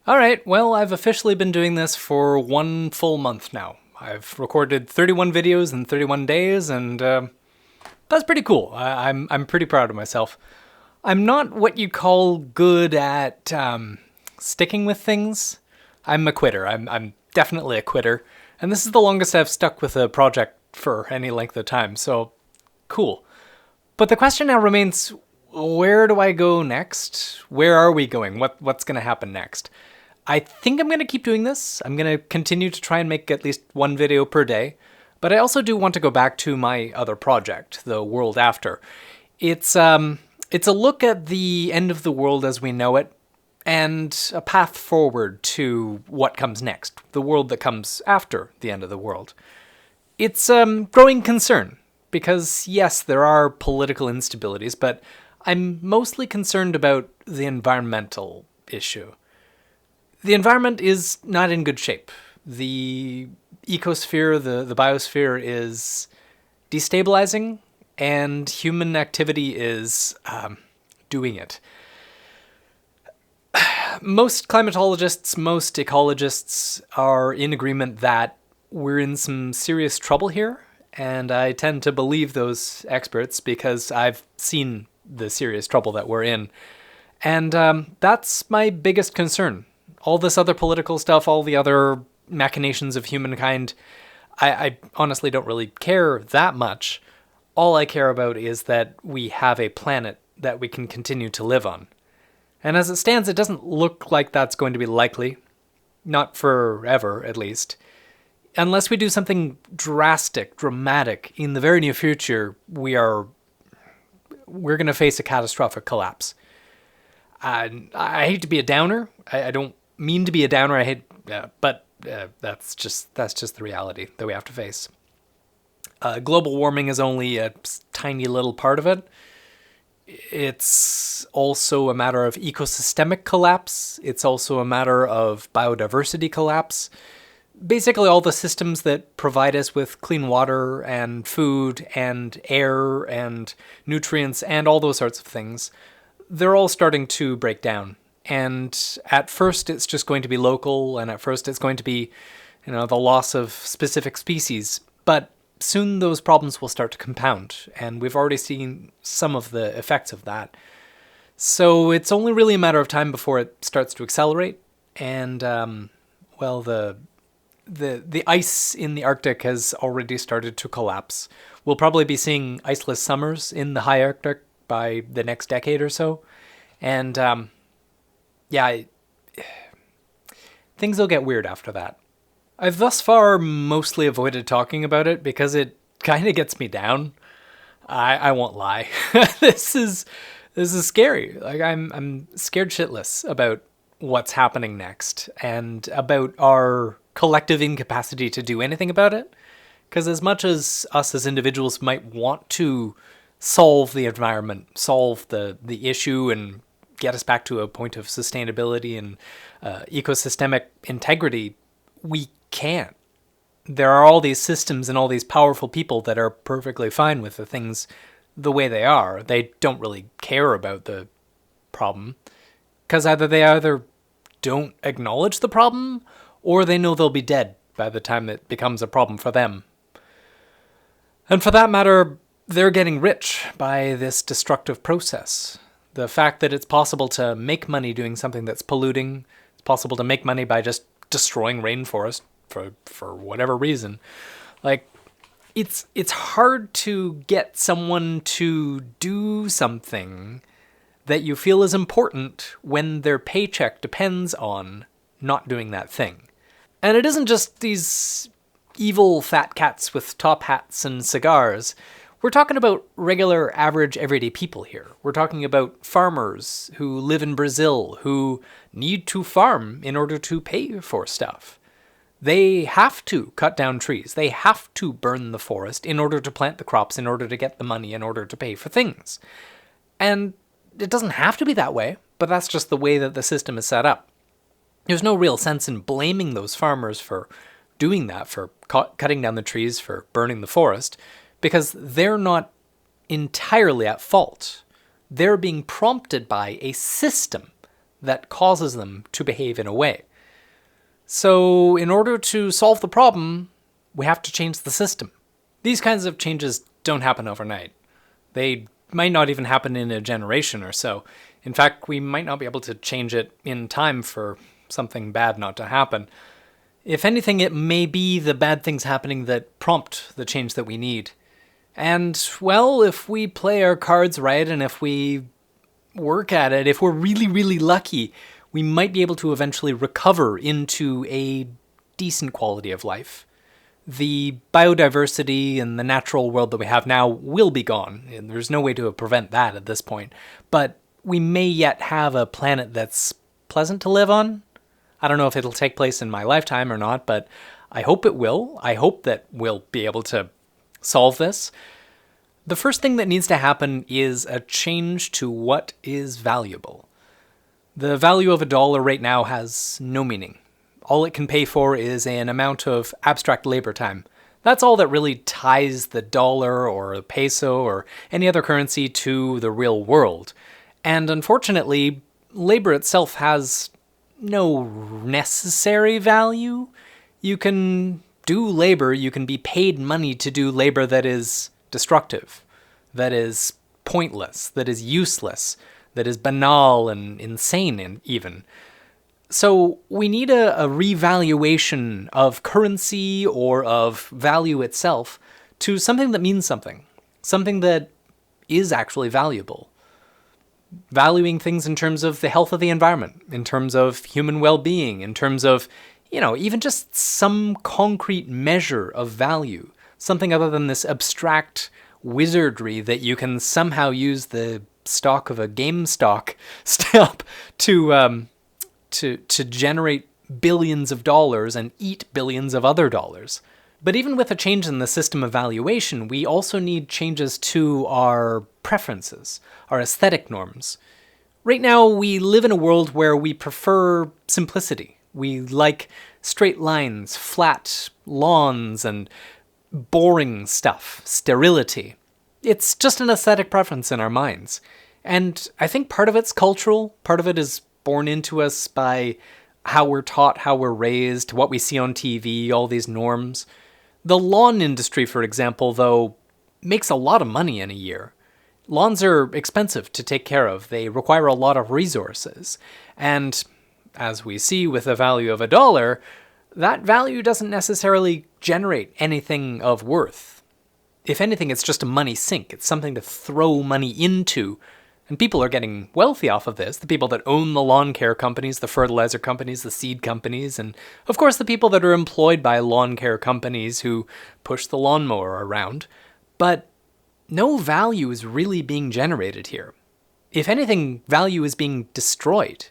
Alright, well, I've officially been doing this for 1 full month now. I've recorded 31 videos in 31 days, and that's pretty cool. I'm pretty proud of myself. I'm not what you call good at sticking with things. I'm a quitter. I'm definitely a quitter. And this is the longest I've stuck with a project for any length of time, so cool. But the question now remains, where do I go next? Where are we going? What's going to happen next? I think I'm going to keep doing this. I'm going to continue to try and make at least one video per day. But I also do want to go back to my other project, The World After. It's a look at the end of the world as we know it, and a path forward to what comes next, the world that comes after the end of the world. It's growing concern, because yes, there are political instabilities, but I'm mostly concerned about the environmental issue. The environment is not in good shape. The ecosphere, the biosphere is destabilizing, and human activity is doing it. Most climatologists, most ecologists are in agreement that we're in some serious trouble here, and I tend to believe those experts because I've seen the serious trouble that we're in. And that's my biggest concern. All this other political stuff, all the other machinations of humankind, I honestly don't really care that much. All I care about is that we have a planet that we can continue to live on. And as it stands, it doesn't look like that's going to be likely. Not forever, at least. Unless we do something drastic, dramatic, in the very near future, we're going to face a catastrophic collapse. I hate to be a downer. I don't mean to be a downer. But that's just the reality that we have to face. Global warming is only a tiny little part of it. It's also a matter of ecosystemic collapse. It's also a matter of biodiversity collapse. Basically, all the systems that provide us with clean water and food and air and nutrients and all those sorts of things, they're all starting to break down. And at first, it's just going to be local, and at first, it's going to be, the loss of specific species. But soon those problems will start to compound, and we've already seen some of the effects of that. So it's only really a matter of time before it starts to accelerate, and, the ice in the Arctic has already started to collapse. We'll probably be seeing iceless summers in the high Arctic by the next decade or so, and, things will get weird after that. I've thus far mostly avoided talking about it because it kind of gets me down. I won't lie. This is scary. Like I'm scared shitless about what's happening next and about our collective incapacity to do anything about it. Because as much as us as individuals might want to solve the environment, solve the issue, and get us back to a point of sustainability and ecosystemic integrity, we can't. There are all these systems and all these powerful people that are perfectly fine with the things the way they are. They don't really care about the problem because they don't acknowledge the problem or they know they'll be dead by the time it becomes a problem for them. And for that matter, they're getting rich by this destructive process. The fact that it's possible to make money doing something that's polluting, it's possible to make money by just destroying rainforest for whatever reason. Like, it's hard to get someone to do something that you feel is important when their paycheck depends on not doing that thing. And it isn't just these evil fat cats with top hats and cigars. We're talking about regular, average, everyday people here. We're talking about farmers who live in Brazil who need to farm in order to pay for stuff. They have to cut down trees. They have to burn the forest in order to plant the crops, in order to get the money, in order to pay for things. And it doesn't have to be that way, but that's just the way that the system is set up. There's no real sense in blaming those farmers for doing that, for cutting down the trees, for burning the forest, because they're not entirely at fault. They're being prompted by a system that causes them to behave in a way. So in order to solve the problem, we have to change the system. These kinds of changes don't happen overnight. They might not even happen in a generation or so. In fact, we might not be able to change it in time for something bad not to happen. If anything, it may be the bad things happening that prompt the change that we need. And, well, if we play our cards right and if we work at it, if we're really, really lucky, we might be able to eventually recover into a decent quality of life. The biodiversity and the natural world that we have now will be gone, and there's no way to prevent that at this point. But we may yet have a planet that's pleasant to live on. I don't know if it'll take place in my lifetime or not, but I hope it will. I hope that we'll be able to solve this. The first thing that needs to happen is a change to what is valuable. The value of $1 right now has no meaning. All it can pay for is an amount of abstract labor time. That's all that really ties the dollar or the peso or any other currency to the real world. And unfortunately, labor itself has no necessary value. You can do labor, you can be paid money to do labor that is destructive, that is pointless, that is useless, that is banal and insane even. So we need a revaluation of currency or of value itself to something that means something that is actually valuable. Valuing things in terms of the health of the environment, in terms of human well-being, in terms of, even just some concrete measure of value, something other than this abstract wizardry that you can somehow use the stock of a GameStop stamp to generate billions of dollars and eat billions of other dollars. But even with a change in the system of valuation, we also need changes to our preferences, our aesthetic norms. Right now, we live in a world where we prefer simplicity. We like straight lines, flat lawns, and boring stuff, sterility. It's just an aesthetic preference in our minds. And I think part of it's cultural, part of it is born into us by how we're taught, how we're raised, what we see on TV, all these norms. The lawn industry, for example, though, makes a lot of money in a year. Lawns are expensive to take care of. They require a lot of resources. And as we see with the value of $1, that value doesn't necessarily generate anything of worth. If anything, it's just a money sink. It's something to throw money into. And people are getting wealthy off of this. The people that own the lawn care companies, the fertilizer companies, the seed companies, and of course the people that are employed by lawn care companies who push the lawnmower around. But no value is really being generated here. If anything, value is being destroyed.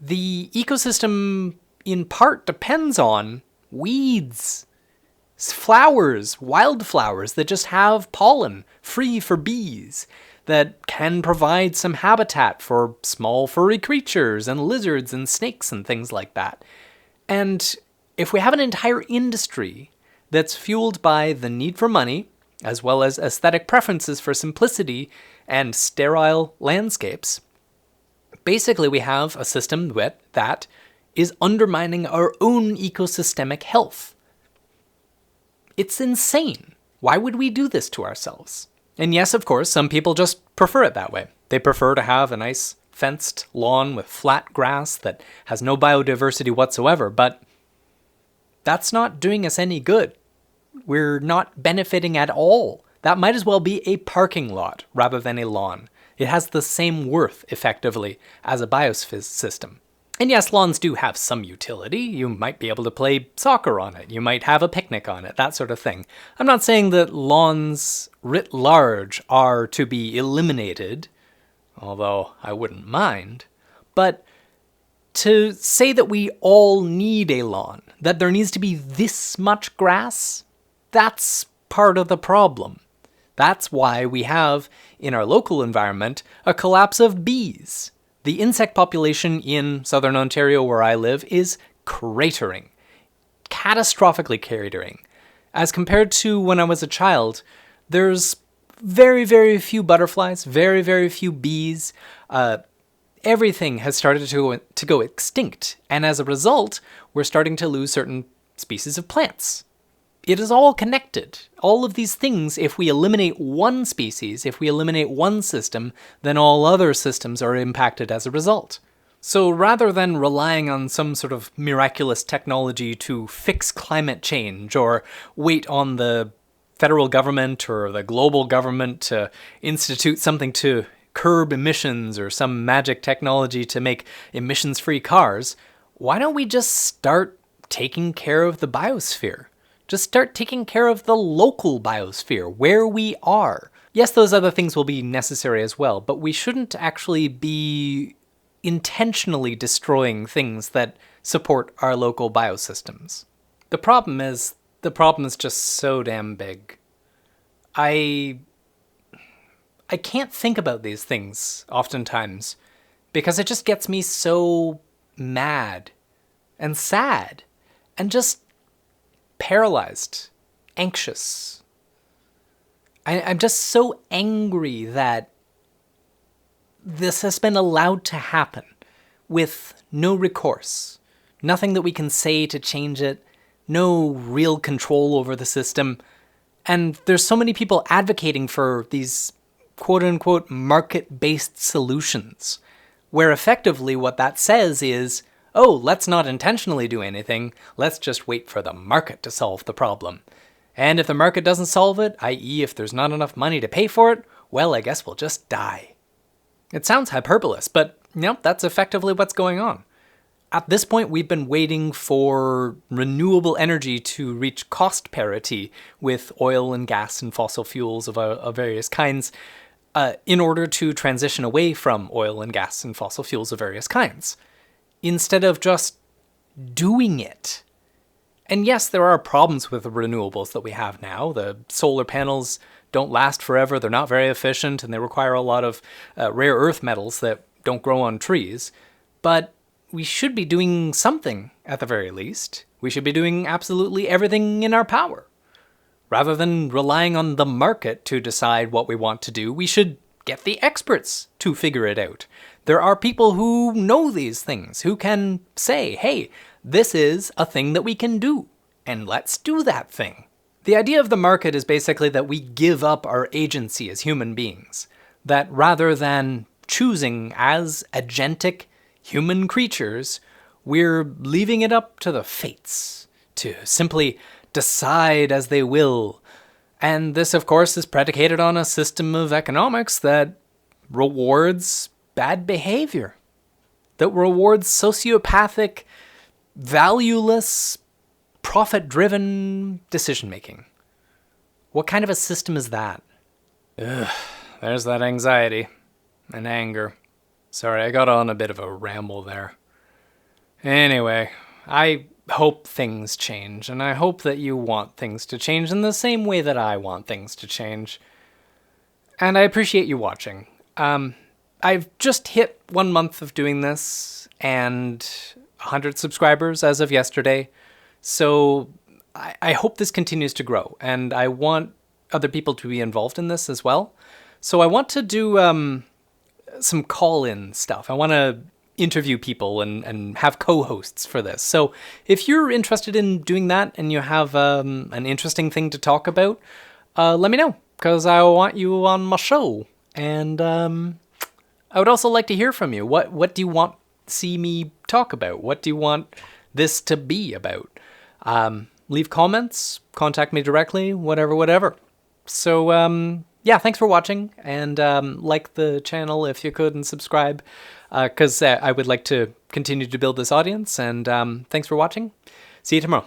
The ecosystem in part depends on weeds, flowers, wildflowers that just have pollen free for bees, that can provide some habitat for small furry creatures and lizards and snakes and things like that. And if we have an entire industry that's fueled by the need for money, as well as aesthetic preferences for simplicity and sterile landscapes, basically we have a system that is undermining our own ecosystemic health. It's insane. Why would we do this to ourselves? And yes, of course, some people just prefer it that way. They prefer to have a nice fenced lawn with flat grass that has no biodiversity whatsoever, but that's not doing us any good. We're not benefiting at all. That might as well be a parking lot rather than a lawn. It has the same worth, effectively, as a biosystem. And yes, lawns do have some utility. You might be able to play soccer on it. You might have a picnic on it, that sort of thing. I'm not saying that lawns writ large are to be eliminated, although I wouldn't mind. But to say that we all need a lawn, that there needs to be this much grass, that's part of the problem. That's why we have, in our local environment, a collapse of bees. The insect population in southern Ontario, where I live, is cratering. Catastrophically cratering. As compared to when I was a child, there's very, very few butterflies, very, very few bees. everything has started to go extinct. And as a result, we're starting to lose certain species of plants. It is all connected. All of these things, if we eliminate one species, if we eliminate one system, then all other systems are impacted as a result. So rather than relying on some sort of miraculous technology to fix climate change or wait on the federal government or the global government to institute something to curb emissions or some magic technology to make emissions-free cars, why don't we just start taking care of the biosphere? Just start taking care of the local biosphere, where we are. Yes, those other things will be necessary as well, but we shouldn't actually be intentionally destroying things that support our local biosystems. The problem is just so damn big. I can't think about these things oftentimes because it just gets me so mad and sad and just paralyzed, anxious. I'm just so angry that this has been allowed to happen with no recourse, nothing that we can say to change it, no real control over the system. And there's so many people advocating for these quote-unquote market-based solutions, where effectively what that says is, oh, let's not intentionally do anything, let's just wait for the market to solve the problem. And if the market doesn't solve it, i.e. if there's not enough money to pay for it, well, I guess we'll just die. It sounds hyperbolous, but that's effectively what's going on. At this point, we've been waiting for renewable energy to reach cost parity with oil and gas and fossil fuels of various kinds in order to transition away from oil and gas and fossil fuels of various kinds, instead of just doing it. And yes, there are problems with the renewables that we have now. The solar panels don't last forever, they're not very efficient, and they require a lot of rare earth metals that don't grow on trees. But we should be doing something, at the very least. We should be doing absolutely everything in our power. Rather than relying on the market to decide what we want to do, we should get the experts to figure it out. There are people who know these things, who can say, hey, this is a thing that we can do, and let's do that thing. The idea of the market is basically that we give up our agency as human beings. That rather than choosing as agentic human creatures, we're leaving it up to the fates to simply decide as they will. And this, of course, is predicated on a system of economics that rewards bad behavior, that rewards sociopathic, valueless, profit-driven decision-making. What kind of a system is that? Ugh, there's that anxiety and anger. Sorry, I got on a bit of a ramble there. Anyway, I hope things change, and I hope that you want things to change in the same way that I want things to change. And I appreciate you watching. I've just hit 1 month of doing this, and 100 subscribers as of yesterday. So I hope this continues to grow, and I want other people to be involved in this as well. So I want to do some call-in stuff. I want to interview people and have co-hosts for this. So if you're interested in doing that and you have an interesting thing to talk about, let me know, because I want you on my show. And I would also like to hear from you. What do you want to see me talk about? What do you want this to be about? Leave comments, contact me directly, whatever. So yeah, thanks for watching, and like the channel if you could, and subscribe, because I would like to continue to build this audience. And thanks for watching. See you tomorrow.